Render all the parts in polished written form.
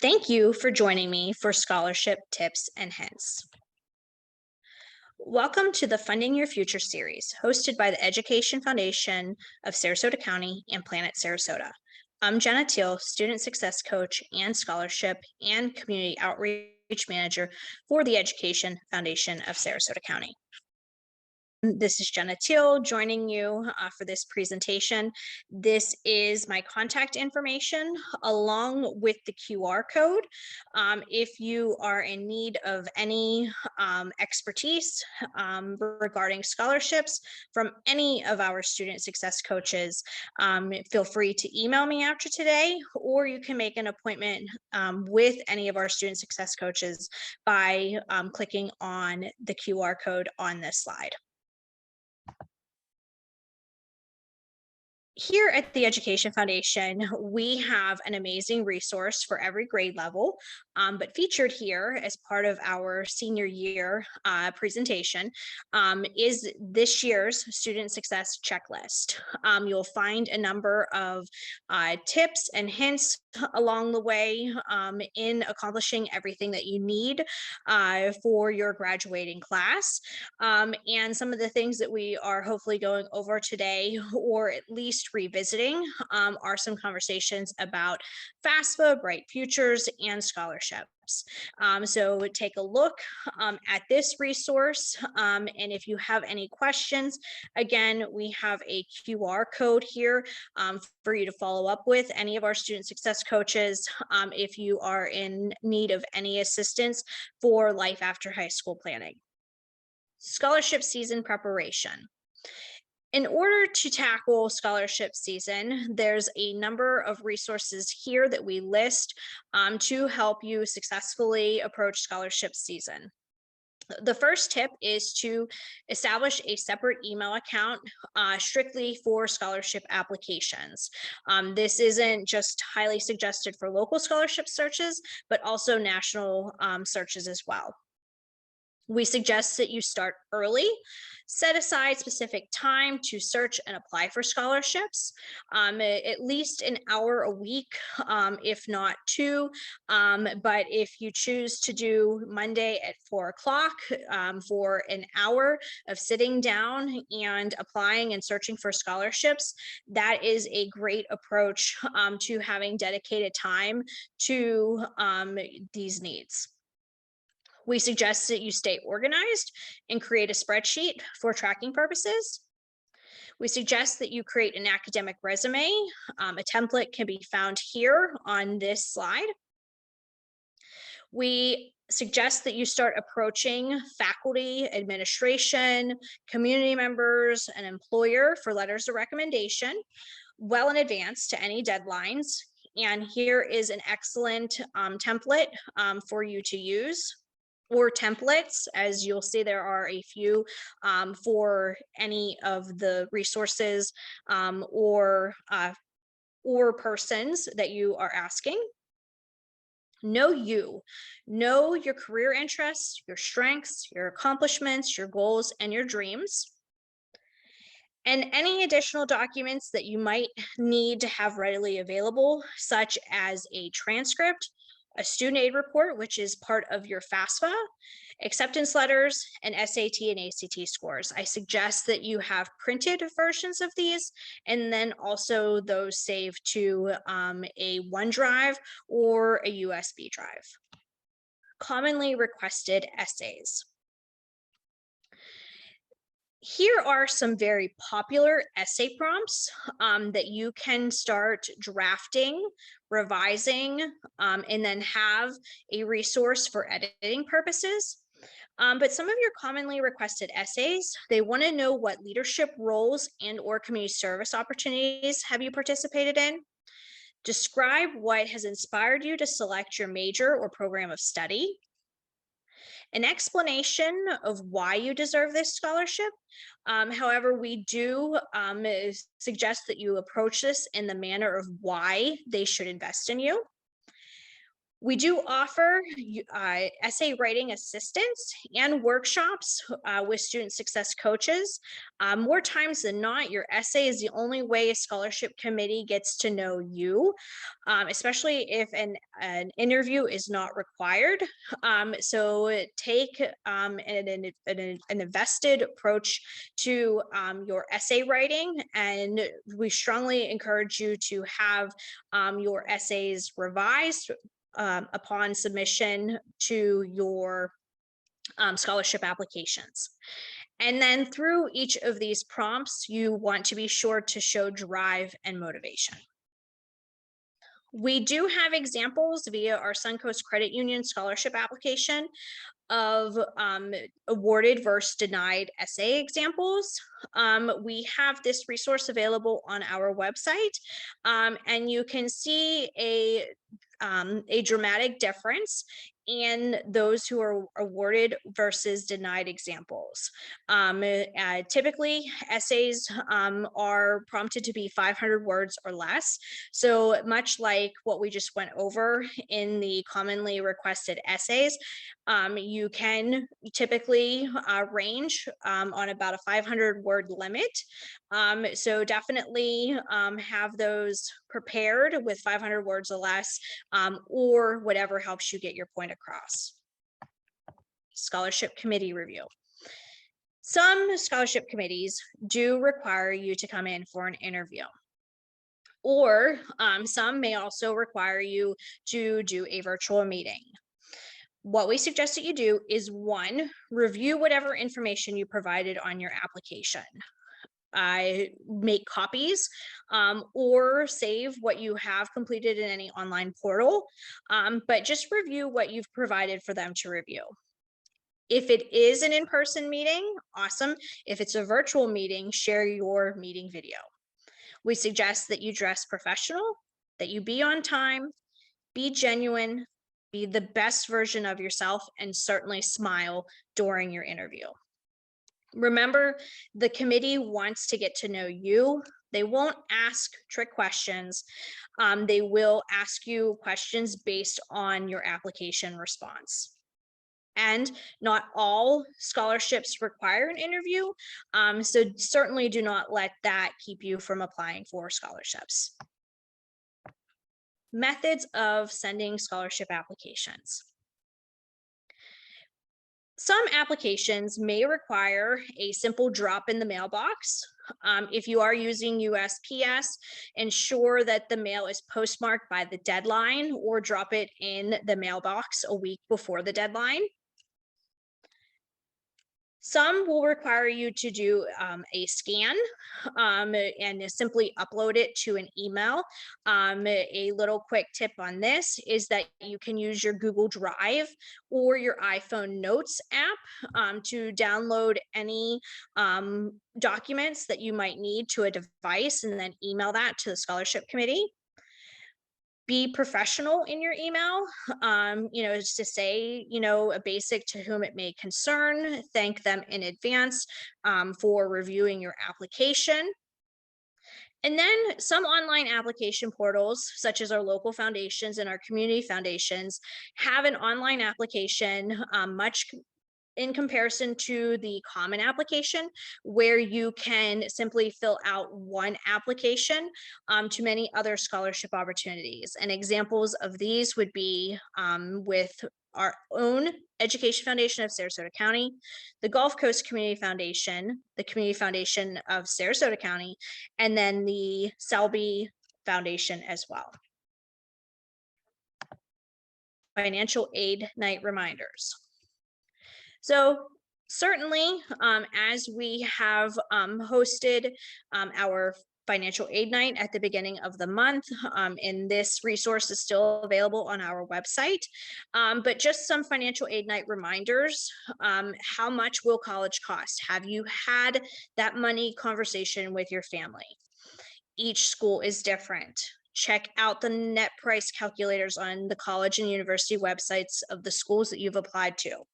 Thank you for joining me for Scholarship Tips and Hints. Welcome to the Funding Your Future series, hosted by the Education Foundation of Sarasota County and Planet Sarasota. I'm Jenna Teal, Student Success Coach and Scholarship and Community Outreach Manager for the Education Foundation of Sarasota County. This is Jenna Teal joining you for this presentation. This is my contact information along with the QR code. If you are in need of any expertise regarding scholarships from any of our student success coaches, feel free to email me after today, or you can make an appointment with any of our student success coaches by clicking on the QR code on this slide. Here at the Education Foundation, we have an amazing resource for every grade level, but featured here as part of our senior year presentation is this year's Student Success Checklist. You'll find a number of tips and hints along the way in accomplishing everything that you need for your graduating class. And some of the things that we are hopefully going over today, or at least revisiting, are some conversations about FAFSA, Bright Futures, and scholarships. So take a look at this resource. And if you have any questions, again, we have a QR code here for you to follow up with any of our student success coaches if you are in need of any assistance for life after high school planning. Scholarship season preparation. In order to tackle scholarship season, there's a number of resources here that we list to help you successfully approach scholarship season. The first tip is to establish a separate email account strictly for scholarship applications. This isn't just highly suggested for local scholarship searches, but also national searches as well. We suggest that you start early, set aside specific time to search and apply for scholarships, at least an hour a week, if not two. But if you choose to do Monday at 4 o'clock for an hour of sitting down and applying and searching for scholarships, that is a great approach to having dedicated time to these needs. We suggest that you stay organized and create a spreadsheet for tracking purposes. We suggest that you create an academic resume. A template can be found here on this slide. We suggest that you start approaching faculty, administration, community members, and employer for letters of recommendation well in advance to any deadlines. And here is an excellent template for you to use, or templates. As you'll see, there are a few for any of the resources or persons that you are asking. Know your career interests, your strengths, your accomplishments, your goals, and your dreams. And any additional documents that you might need to have readily available, such as a transcript, a student aid report, which is part of your FAFSA, acceptance letters, and SAT and ACT scores. I suggest that you have printed versions of these, and then also those saved to a OneDrive or a USB drive. Commonly requested essays. Here are some very popular essay prompts that you can start drafting, revising, and then have a resource for editing purposes. But some of your commonly requested essays, they want to know what leadership roles and or community service opportunities have you participated in. Describe what has inspired you to select your major or program of study. An explanation of why you deserve this scholarship. However, we do suggest that you approach this in the manner of why they should invest in you. We do offer essay writing assistance and workshops with student success coaches. More times than not, your essay is the only way a scholarship committee gets to know you, especially if an interview is not required. So take an invested approach to your essay writing, and we strongly encourage you to have your essays revised upon submission to your scholarship applications. And then through each of these prompts, you want to be sure to show drive and motivation. We do have examples via our Suncoast Credit Union scholarship application of awarded versus denied essay examples. We have this resource available on our website, and you can see a dramatic difference in those who are awarded versus denied examples. Typically, essays are prompted to be 500 words or less. So much like what we just went over in the commonly requested essays, you can typically range on about a 500 word limit. So definitely have those prepared with 500 words or less, or whatever helps you get your point across. Scholarship committee review. Some scholarship committees do require you to come in for an interview, or some may also require you to do a virtual meeting. What we suggest that you do is, one, review whatever information you provided on your application. Make copies or save what you have completed in any online portal, but just review what you've provided for them to review. If it is an in-person meeting, awesome. If it's a virtual meeting, share your meeting video. We suggest that you dress professional, that you be on time, be genuine, be the best version of yourself, and certainly smile during your interview. Remember, the committee wants to get to know you. They won't ask trick questions. They will ask you questions based on your application response. And not all scholarships require an interview, so certainly do not let that keep you from applying for scholarships. Methods of sending scholarship applications. Some applications may require a simple drop in the mailbox. If you are using USPS, ensure that the mail is postmarked by the deadline, or drop it in the mailbox a week before the deadline. Some will require you to do a scan and simply upload it to an email. A little quick tip on this is that you can use your Google Drive or your iPhone Notes app to download any documents that you might need to a device and then email that to the scholarship committee. Be professional in your email, just to say, a basic "to whom it may concern," thank them in advance for reviewing your application. And then some online application portals, such as our local foundations and our community foundations, have an online application much in comparison to the common application, where you can simply fill out one application to many other scholarship opportunities. And examples of these would be with our own Education Foundation of Sarasota County, the Gulf Coast Community Foundation, the Community Foundation of Sarasota County, and then the Selby Foundation as well. Financial aid night reminders. So certainly, as we have hosted our financial aid night at the beginning of the month, and this resource is still available on our website, but just some financial aid night reminders. How much will college cost? Have you had that money conversation with your family? Each school is different. Check out the net price calculators on the college and university websites of the schools that you've applied to.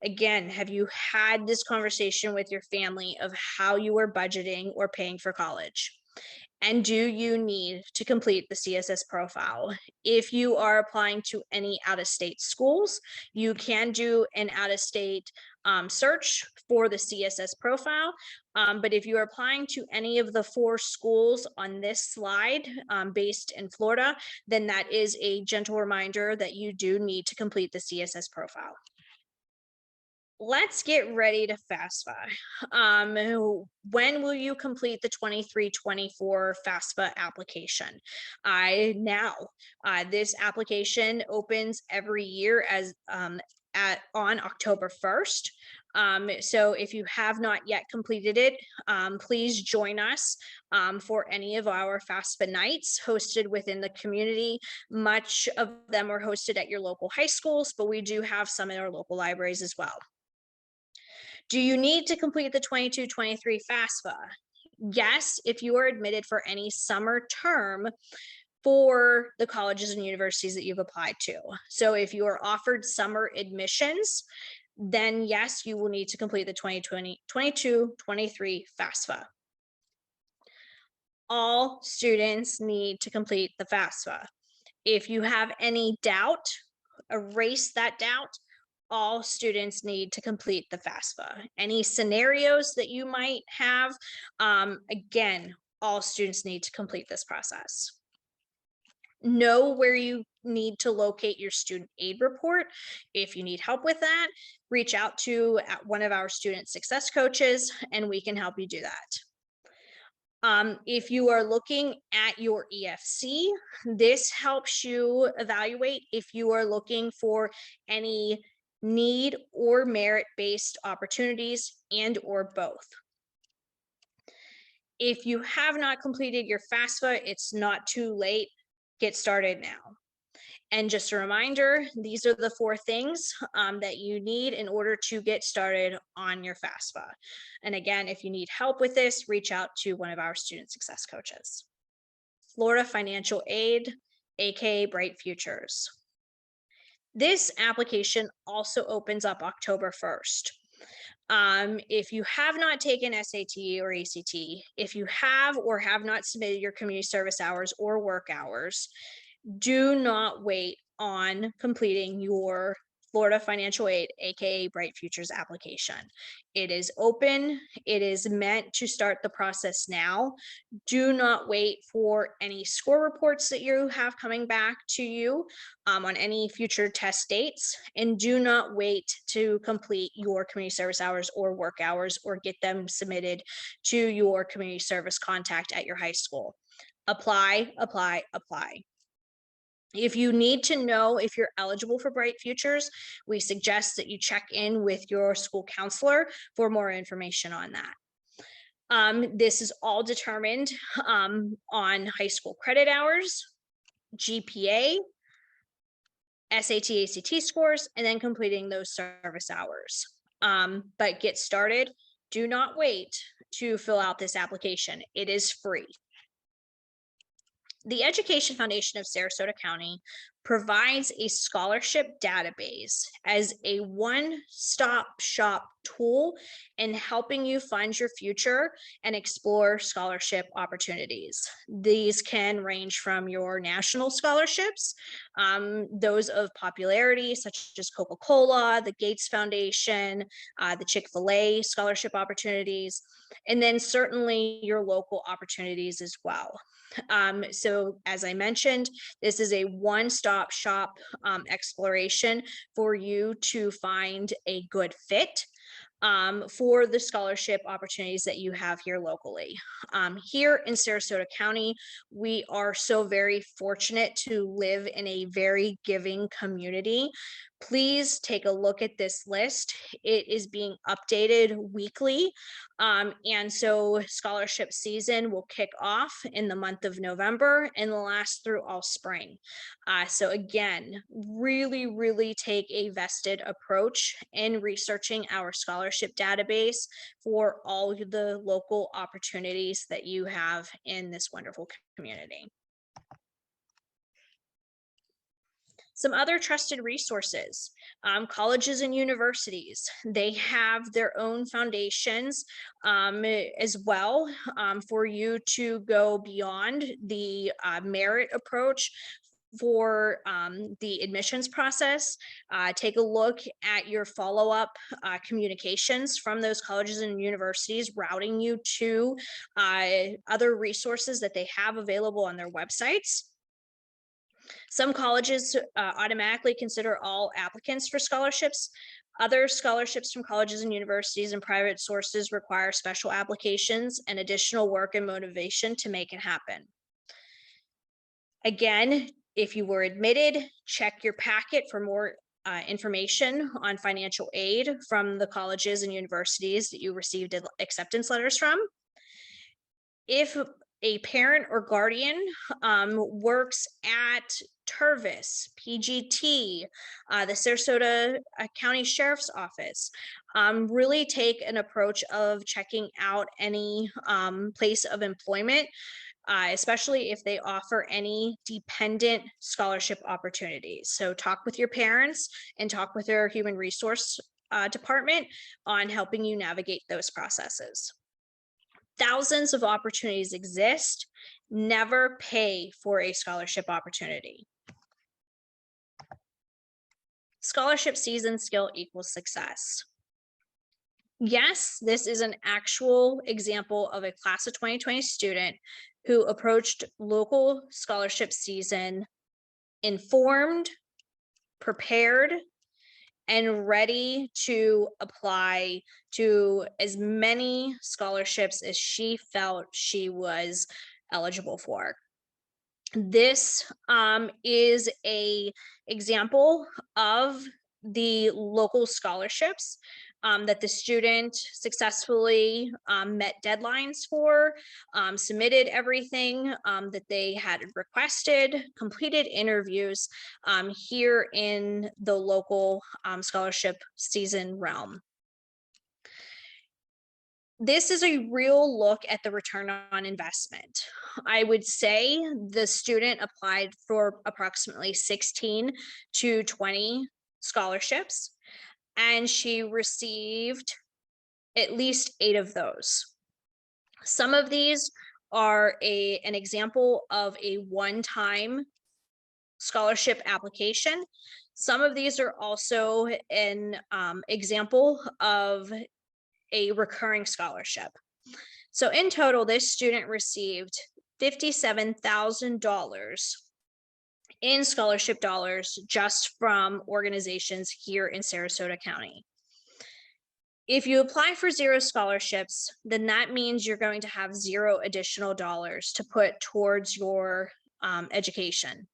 Again, have you had this conversation with your family of how you are budgeting or paying for college? And do you need to complete the CSS profile? If you are applying to any out-of-state schools, you can do an out-of-state search for the CSS profile. But if you are applying to any of the 4 schools on this slide based in Florida, then that is a gentle reminder that you do need to complete the CSS profile. Let's get ready to FAFSA. When will you complete the 23-24 FAFSA application? Now, this application opens every year as on October 1st. So if you have not yet completed it, please join us for any of our FAFSA nights hosted within the community. Much of them are hosted at your local high schools, but we do have some in our local libraries as well. Do you need to complete the 22-23 FAFSA? Yes, if you are admitted for any summer term for the colleges and universities that you've applied to. So if you are offered summer admissions, then yes, you will need to complete the 22-23 FAFSA. All students need to complete the FAFSA. If you have any doubt, erase that doubt. All students need to complete the FAFSA. Any scenarios that you might have, again, all students need to complete this process. Know where you need to locate your student aid report. If you need help with that, reach out to one of our student success coaches and we can help you do that. If you are looking at your EFC, this helps you evaluate if you are looking for any need or merit-based opportunities and or both. If you have not completed your FAFSA, it's not too late. Get started now. And just a reminder, these are the 4 things that you need in order to get started on your FAFSA. And again, if you need help with this, reach out to one of our student success coaches. Florida Financial Aid, aka Bright Futures. This application also opens up October 1st. If you have not taken SAT or ACT, if you have or have not submitted your community service hours or work hours, do not wait on completing your Florida Financial Aid, aka Bright Futures application. It is open. It is meant to start the process now. Do not wait for any score reports that you have coming back to you on any future test dates, and do not wait to complete your community service hours or work hours or get them submitted to your community service contact at your high school. Apply, apply, apply. If you need to know if you're eligible for Bright Futures, we suggest that you check in with your school counselor for more information on that. This is all determined on high school credit hours, GPA, SAT, ACT scores, and then completing those service hours. But get started. Do not wait to fill out this application. It is free. The Education Foundation of Sarasota County provides a scholarship database as a one-stop shop tool in helping you fund your future and explore scholarship opportunities. These can range from your national scholarships, those of popularity, such as Coca-Cola, the Gates Foundation, the Chick-fil-A scholarship opportunities, and then certainly your local opportunities as well. So as I mentioned, this is a one-stop shop exploration for you to find a good fit for the scholarship opportunities that you have here locally. Here in Sarasota County, we are so very fortunate to live in a very giving community. Please take a look at this list. It is being updated weekly. And so scholarship season will kick off in the month of November and will last through all spring. So again, really take a vested approach in researching our scholarship database for all the local opportunities that you have in this wonderful community. Some other trusted resources, colleges and universities, they have their own foundations as well for you to go beyond the merit approach for the admissions process. Take a look at your follow-up communications from those colleges and universities, routing you to other resources that they have available on their websites. Some colleges automatically consider all applicants for scholarships. Other scholarships from colleges and universities and private sources require special applications and additional work and motivation to make it happen. Again, if you were admitted, check your packet for more information on financial aid from the colleges and universities that you received acceptance letters from. If a parent or guardian works at Tervis, PGT, the Sarasota County Sheriff's Office, really take an approach of checking out any place of employment, especially if they offer any dependent scholarship opportunities. So talk with your parents and talk with their human resource department on helping you navigate those processes. Thousands of opportunities exist. Never pay for a scholarship opportunity. Scholarship season skill equals success. Yes, this is an actual example of a class of 2020 student who approached local scholarship season informed, prepared, and ready to apply to as many scholarships as she felt she was eligible for. This is a example of the local scholarships that the student successfully met deadlines for, submitted everything that they had requested, completed interviews here in the local scholarship season realm. This is a real look at the return on investment. I would say the student applied for approximately 16 to 20 scholarships, and she received at least 8 of those. Some of these are an example of a one-time scholarship application. Some of these are also an example of a recurring scholarship. So in total, this student received $57,000 in scholarship dollars just from organizations here in Sarasota County. If you apply for 0 scholarships, then that means you're going to have 0 additional dollars to put towards your education.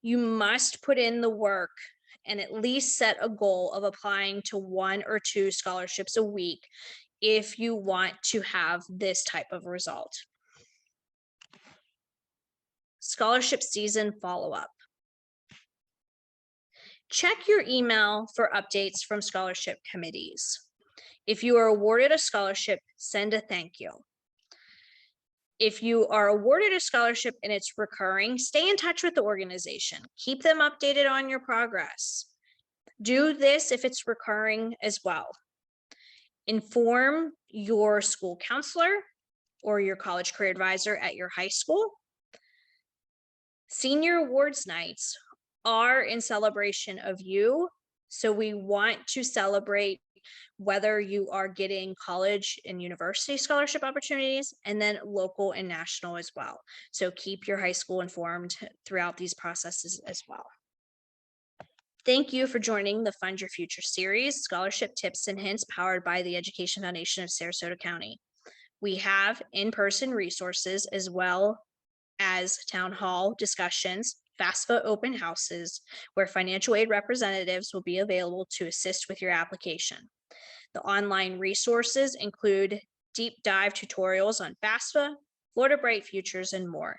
You must put in the work and at least set a goal of applying to 1 or 2 scholarships a week if you want to have this type of result. Scholarship season follow-up. Check your email for updates from scholarship committees. If you are awarded a scholarship, send a thank you. If you are awarded a scholarship and it's recurring, stay in touch with the organization. Keep them updated on your progress. Do this if it's recurring as well. Inform your school counselor or your college career advisor at your high school. Senior awards nights are in celebration of you, so we want to celebrate whether you are getting college and university scholarship opportunities, and then local and national as well. So keep your high school informed throughout these processes as well. Thank you for joining the Fund Your Future series, Scholarship Tips and Hints, powered by the Education Foundation of Sarasota County. We have in-person resources as well as town hall discussions, FAFSA open houses, where financial aid representatives will be available to assist with your application. The online resources include deep dive tutorials on FAFSA, Florida Bright Futures, and more.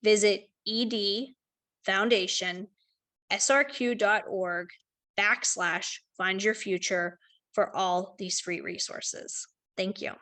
Visit edfoundationsrq.org/findyourfuture for all these free resources. Thank you.